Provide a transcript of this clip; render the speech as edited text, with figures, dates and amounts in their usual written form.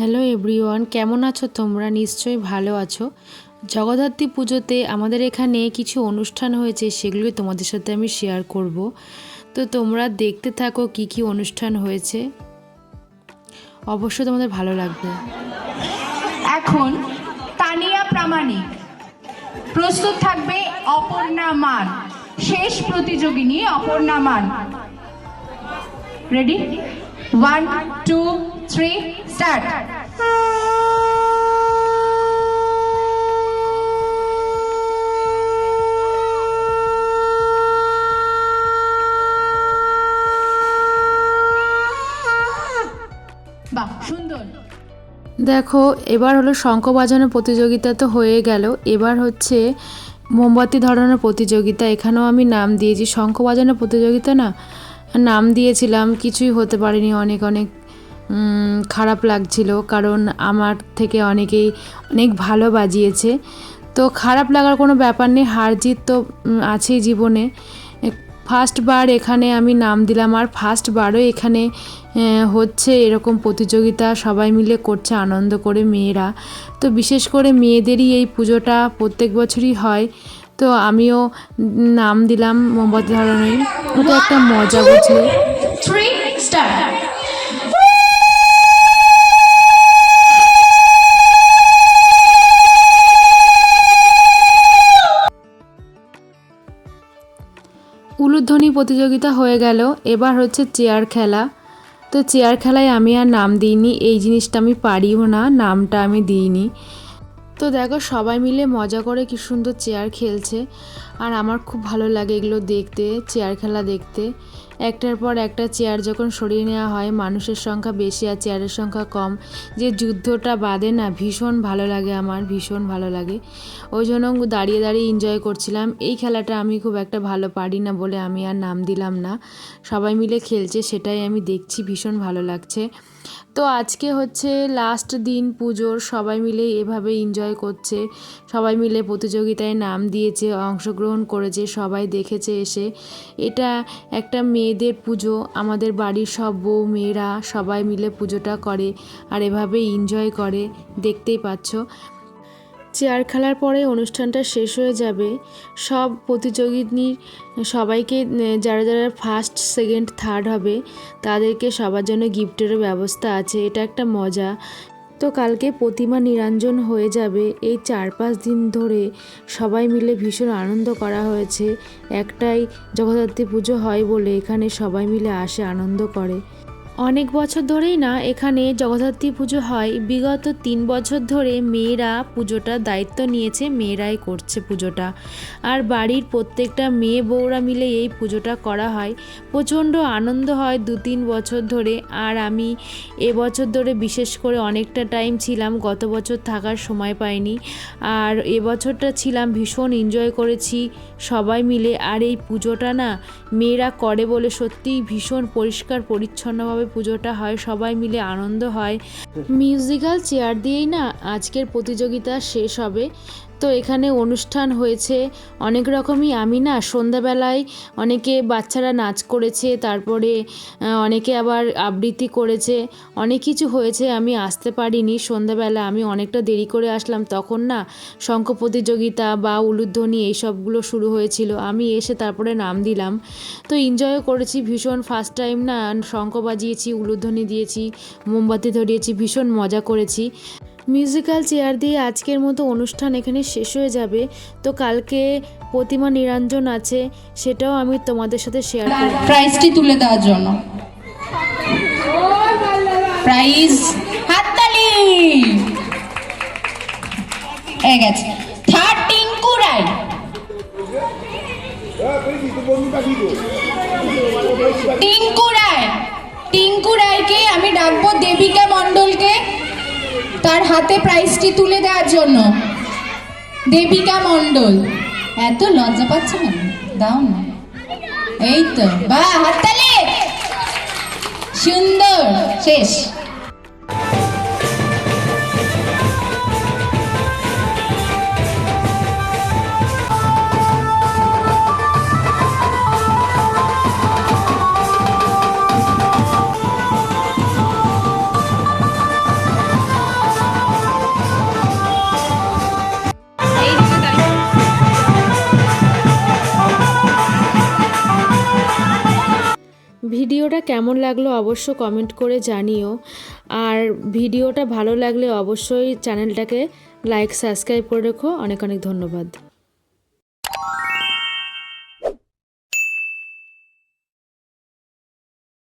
Hello everyone, কেমন আছো তোমরা? নিশ্চয়ই ভালো আছো। জগদ্ধাত্রী পুজোতে আমাদের এখানে কিছু অনুষ্ঠান হয়েছে, সেগুলো তোমাদের সাথে আমি শেয়ার করব। তো তোমরা দেখতে থাকো কি কি অনুষ্ঠান হয়েছে, অবশ্যই তোমাদের ভালো লাগবে। এখন তানিয়া প্রামাণিক প্রস্তুত থাকবে অপর্ণা মান, শেষ প্রতিযোগিনী অপর্ণা মান। রেডি? 1 2 3 স্টার্ট। বাহ, সুন্দর। দেখো, এবার হলো শঙ্খ বাজানোর প্রতিযোগিতা তো হয়ে গেল, এবার হচ্ছে মোমবাতি ধরানোর প্রতিযোগিতা। এখানেও আমি নাম দিয়েছি। শঙ্খ বাজানোর প্রতিযোগিতা না, নাম দিয়েছিলাম, কিছুই হতে পারেনি। অনেক অনেক খারাপ লাগছিল, কারণ আমার থেকে অনেকেই অনেক ভালো বাজিয়েছে। তো খারাপ লাগার কোনো ব্যাপার নেই, হার জিত তো আছেই জীবনে। ফার্স্টবার এখানে আমি নাম দিলাম, আর ফার্স্টবারও এখানে হচ্ছে এরকম প্রতিযোগিতা, সবাই মিলে করছে আনন্দ করে মেয়েরা। তো বিশেষ করে মেয়েদেরই এই পুজোটা প্রত্যেক বছরই হয়। তো আমিও নাম দিলাম মোমবাতি ধরানোর। ওটা একটা মজা, বুঝলে। 3 স্টার্ট। উলুধ্বনি প্রতিযোগিতা হয়ে গেল, এবার হচ্ছে চেয়ার খেলা। তো চেয়ার খেলায় আমি আর নাম দিইনি, এই জিনিসটা আমি পারিও না, নামটা আমি দিইনি। তো দেখো, সবাই মিলে মজা করে কি সুন্দর চেয়ার খেলছে, আর আমার খুব ভালো লাগে এগুলো দেখতে, চেয়ার খেলা দেখতে। একটার পর একটা চেয়ার যখন সরিয়ে নেওয়া হয়, মানুষের সংখ্যা বেশি আর চেয়ারের সংখ্যা কম, যে যুদ্ধটা বাঁধে না, ভীষণ ভালো লাগে, আমার ভীষণ ভালো লাগে। ওই জন্য দাঁড়িয়ে দাঁড়িয়ে এনজয় করছিলাম। এই খেলাটা আমি খুব একটা ভালো পারি না বলে আমি আর নাম দিলাম না। সবাই মিলে খেলছে, সেটাই আমি দেখছি, ভীষণ ভালো লাগছে। তো আজকে হচ্ছে লাস্ট দিন পুজোর, সবাই মিলে এভাবে এনজয় করছে, সবাই মিলে প্রতিযোগিতায় নাম দিয়েছে, অংশগ্রহণ করেছে, সবাই দেখেছে এসে। এটা একটা মেয়েদের পুজো, আমাদের বাড়ির সব বউ মেয়েরা সবাই মিলে পুজোটা করে, আর এভাবে এনজয় করে, দেখতেই পাচ্ছ। চেয়ার খেলার পরে অনুষ্ঠানটা শেষ হয়ে যাবে। সব প্রতিযোগিনী সবাইকে, যারা যারা ফার্স্ট সেকেন্ড থার্ড হবে, তাদেরকে সবার জন্য গিফটেরও ব্যবস্থা আছে। এটা একটা মজা। তো কালকে প্রতিমা নিরঞ্জন হয়ে যাবে। এই 4-5 দিন ধরে সবাই মিলে ভীষণ আনন্দ করা হয়েছে। একটাই জগদ্ধাত্রী পুজো হয় বলে এখানে সবাই মিলে আসে, আনন্দ করে। অনেক বছর ধরেই না এখানে জগদ্ধাত্রী পুজো হয়। বিগত 3 বছর ধরে মেয়েরা পুজোটার দায়িত্ব নিয়েছে, মেয়েরাই করছে পুজোটা। আর বাড়ির প্রত্যেকটা মেয়ে বউরা মিলে এই পুজোটা করা হয়। প্রচণ্ড আনন্দ হয় 2-3 বছর ধরে। আর আমি এবছর ধরে বিশেষ করে অনেকটা টাইম ছিলাম, গত বছর থাকার সময় পাইনি। আর এবছরটা ছিলাম, ভীষণ এনজয় করেছি সবাই মিলে। আর এই পুজোটা না মেয়েরা করে বলে সত্যিই ভীষণ পরিষ্কার পরিচ্ছন্নভাবে পুজোটা হয়, সবাই মিলে আনন্দ হয়। মিউজিক্যাল চেয়ার দিয়েই না আজকের প্রতিযোগিতা শেষ হবে। তো এখানে অনুষ্ঠান হয়েছে অনেক রকমই। আমি না সন্ধ্যাবেলায় অনেকে বাচ্চারা নাচ করেছে, তারপরে অনেকে আবার আবৃত্তি করেছে, অনেক কিছু হয়েছে। আমি আসতে পারিনি সন্ধ্যাবেলা, আমি অনেকটা দেরি করে আসলাম। তখন না শঙ্খ প্রতিযোগিতা বা উলুধ্বনি এইসবগুলো শুরু হয়েছিল। আমি এসে তারপরে নাম দিলাম। তো এনজয়ও করেছি ভীষণ। ফার্স্ট টাইম না শঙ্খ বাজিয়েছি, উলুধ্বনি দিয়েছি, মোমবাতি ধরিয়েছি, ভীষণ মজা করেছি। মিউজিক্যাল চেয়ার দিয়ে আজকের মতো অনুষ্ঠান এখানে শেষ হয়ে যাবে। তো কালকে প্রতিমা নিরঞ্জন আছে, সেটাও আমি তোমাদের সাথে শেয়ার করব। প্রাইজটি তুলে দেওয়ার জন্য প্রাইজ হাততালি এ গেছে। থার্ড টিঙ্কু রায়। টিঙ্কু রায়কে আমি ডাকবো দেবিকা মণ্ডলকে তার হাতে প্রাইজটি তুলে দেওয়ার জন্য। দেবিকা মণ্ডল, এত লজ্জা পাচ্ছে না, দাও না। এই তো, বাহ, হাততালি, সুন্দর, শেষ। কেমন লাগলো অবশ্য কমেন্ট করে জানিও। আর ভিডিওটা ভালো লাগলে অবশ্যই চ্যানেলটাকে লাইক সাবস্ক্রাইব করে রেখো। অনেক অনেক ধন্যবাদ।